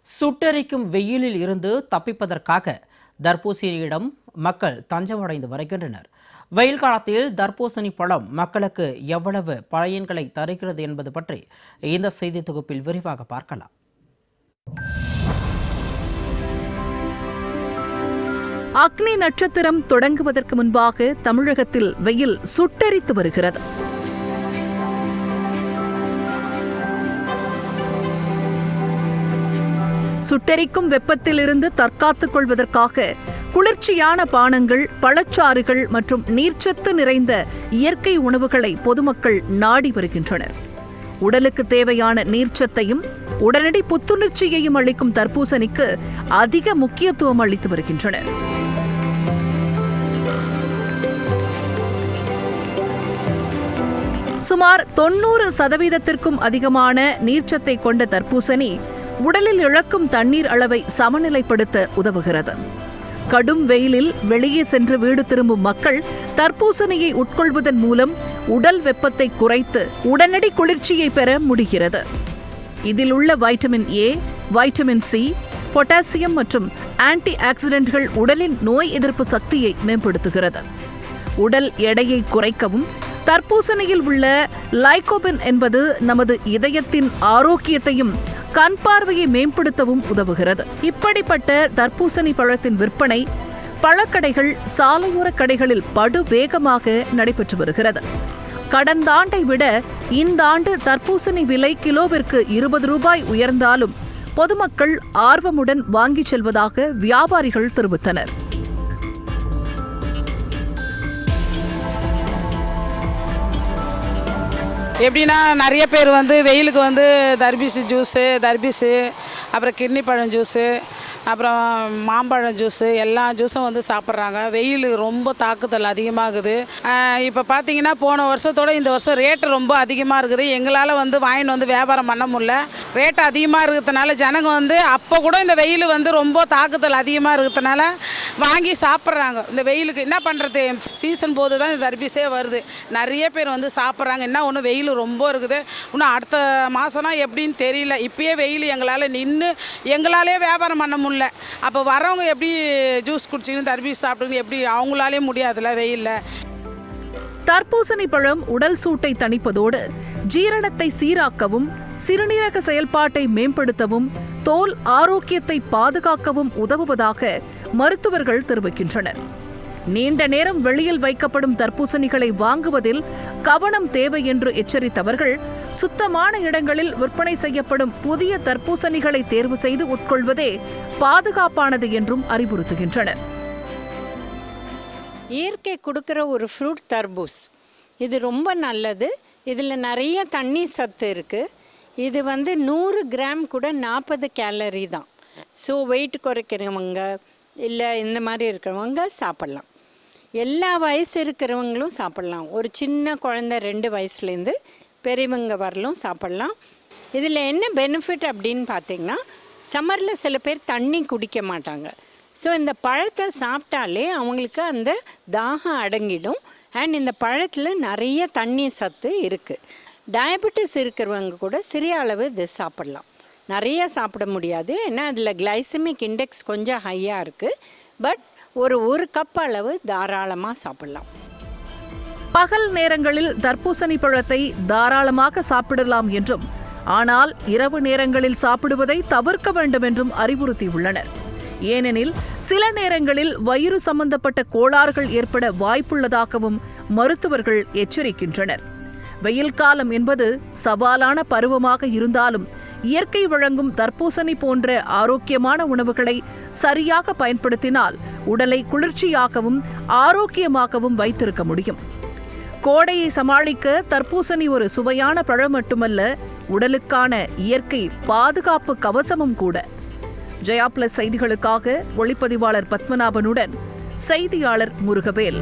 சுட்டெரிக்கும் வெயிலில் இருந்து தப்பிப்பதற்காக தர்பூசணியிடம் மக்கள் தஞ்சமடைந்து வருகின்றனர். வெயில் காலத்தில் தர்பூசணி பழம் மக்களுக்கு எவ்வளவு பயன்களை தருகிறது என்பது பற்றி இந்த செய்தி தொகுப்பில் விரிவாக பார்க்கலாம். அக்னி நட்சத்திரம் தொடங்குவதற்கு முன்பாக தமிழகத்தில் வெயில் சுட்டெரித்து வருகிறது. சுட்டெரிக்கும் வெப்பத்திலிருந்து தற்காத்துக் கொள்வதற்காக குளிர்ச்சியான பானங்கள், பழச்சாறுகள் மற்றும் நீர்ச்சத்து நிறைந்த இயற்கை உணவுகளை பொதுமக்கள் நாடி வருகின்றனர். உடலுக்கு தேவையான நீர்ச்சத்தையும் உடனடி புத்துணர்ச்சியையும் அளிக்கும் தர்பூசணிக்கு அதிக முக்கியத்துவம் அளித்து வருகின்றனர். சுமார் 90% அதிகமான நீர்ச்சத்தை கொண்ட தர்பூசணி உடலில் இழக்கும் தண்ணீர் அளவை சமநிலைப்படுத்த உதவுகிறது. கடும் வெயிலில் வெளியே சென்று வீடு திரும்பும் மக்கள் தர்பூசணியை உட்கொள்வதன் மூலம் உடல் வெப்பத்தை குறைத்து உடனடி குளிர்ச்சியை பெற முடிகிறது. இதில் உள்ள vitamin A, vitamin C, potassium மற்றும் ஆன்டி ஆக்சிடென்ட்கள் உடலின் நோய் எதிர்ப்பு சக்தியை மேம்படுத்துகிறது. உடல் எடையை குறைக்கவும் தர்பூசணியில் உள்ள லைகோபின் என்பது நமது இதயத்தின் ஆரோக்கியத்தையும் கண் பார்வையை மேம்படுத்தவும் உதவுகிறது. இப்படிப்பட்ட தர்பூசணி பழத்தின் விற்பனை பழக்கடைகள், சாலையோர கடைகளில் படு வேகமாக நடைபெற்று வருகிறது. கடந்த ஆண்டை விட இந்த ஆண்டு தர்பூசணி விலை கிலோவிற்கு 20 ரூபாய் உயர்ந்தாலும் பொதுமக்கள் ஆர்வமுடன் வாங்கிச் செல்வதாக வியாபாரிகள் தெரிவித்தனர். எப்படின்னா நிறைய பேர் வெயிலுக்கு தர்பூசணி ஜூஸு, அப்புறம் கிர்னி பழம் ஜூஸு, அப்புறம் மாம்பழம் ஜூஸு, எல்லா ஜூஸும் சாப்பிட்றாங்க. வெயில் ரொம்ப தாக்குதல் அதிகமாகுது. இப்போ பார்த்தீங்கன்னா போன வருஷத்தோட இந்த வருஷம் ரேட்டு ரொம்ப அதிகமாக இருக்குது. எங்களால் வாங்கிட்டு வியாபாரம் பண்ண முடியல. ரேட்டு அதிகமாக இருக்கிறதுனால ஜனங்க அப்போ கூட இந்த வெயில் ரொம்ப தாக்குதல் அதிகமாக இருக்கிறதுனால வாங்கி சாப்பிட்றாங்க. இந்த வெயிலுக்கு என்ன பண்ணுறது, சீசன் போது தான் இந்த தர்பூசே வருது. நிறைய பேர் சாப்பிட்றாங்க. என்ன ஒன்று வெயில் ரொம்ப இருக்குது. இன்னும் அடுத்த மாதம்னா எப்படின்னு தெரியல. இப்போயே வெயில் எங்களால் எங்களாலே வியாபாரம் பண்ண முடியல. அப்போ வரவங்க எப்படி ஜூஸ் குடிச்சின்னு தர்பூசணி சாப்பிட்டுன்னு எப்படி அவங்களாலே முடியாதுல்ல வெயிலில். தர்பூசணி பழம் உடல் சூட்டை தணிப்பதோடு ஜீரணத்தை சீராக்கவும், சிறுநீரக செயல்பாட்டை மேம்படுத்தவும், தோல் ஆரோக்கியத்தை பாதுகாக்கவும் உதவுவதாக மருத்துவர்கள் தெரிவிக்கின்றனர். நீண்ட நேரம் வெளியில் வைக்கப்படும் தர்பூசணிகளை வாங்குவதில் கவனம் தேவை என்று எச்சரித்தவர்கள் சுத்தமான இடங்களில் விற்பனை செய்யப்படும் புதிய தர்பூசணிகளை தேர்வு செய்து உட்கொள்வதே பாதுகாப்பானது என்றும் அறிவுறுத்துகின்றனர். இயற்கை கொடுக்குற ஒரு ஃப்ரூட் தர்பூஸ், இது ரொம்ப நல்லது. இதில் நிறைய தண்ணி சத்து இருக்குது. இது 100 கிராம் கூட 40 கேலரி தான். ஸோ வெயிட் குறைக்கிறவங்க இல்லை இந்த மாதிரி இருக்கிறவங்க சாப்பிட்லாம். எல்லா வயசு இருக்கிறவங்களும் சாப்பிட்லாம். ஒரு சின்ன குழந்தை 2 வயசுலேருந்து பெரியவங்க வரலும் சாப்பிட்லாம். இதில் என்ன பெனிஃபிட் அப்படின்னு பார்த்திங்கன்னா, சம்மரில் சில பேர் தண்ணி குடிக்க மாட்டாங்க. ஸோ இந்த பழத்தை சாப்பிட்டாலே அவங்களுக்கு அந்த தாகம் அடங்கிடும். அண்ட் இந்த பழத்தில் நிறைய தண்ணி சத்து இருக்குது. டயபெட்டிஸ் இருக்கிறவங்க கூட சிறிய அளவு இது சாப்பிட்லாம். நிறைய சாப்பிட முடியாது, ஏன்னா அதில் கிளைசமிக் இண்டெக்ஸ் கொஞ்சம் ஹையாக இருக்குது. பட் ஒரு கப் அளவு தாராளமாக சாப்பிடலாம். பகல் நேரங்களில் தர்பூசணி பழத்தை தாராளமாக சாப்பிடலாம் என்றும், ஆனால் இரவு நேரங்களில் சாப்பிடுவதை தவிர்க்க வேண்டும் என்றும் அறிவுறுத்தியுள்ளனர். ஏனெனில் சில நேரங்களில் வயிறு சம்பந்தப்பட்ட கோளாறுகள் ஏற்பட வாய்ப்புள்ளதாகவும் மருத்துவர்கள் எச்சரிக்கின்றனர். வெயில் காலம் என்பது சவாலான பருவமாக இருந்தாலும் இயற்கை வழங்கும் தர்பூசணி போன்ற ஆரோக்கியமான உணவுகளை சரியாக பயன்படுத்தினால் உடலை குளிர்ச்சியாகவும் ஆரோக்கியமாகவும் வைத்திருக்க முடியும். கோடையை சமாளிக்க தர்பூசணி ஒரு சுவையான பழம் மட்டுமல்ல, உடலுக்கான இயற்கை பாதுகாப்பு கவசமும் கூட. ஜெயா பிளஸ் செய்திகளுக்காக ஒளிப்பதிவாளர் பத்மநாபனுடன் செய்தியாளர் முருகவேல்.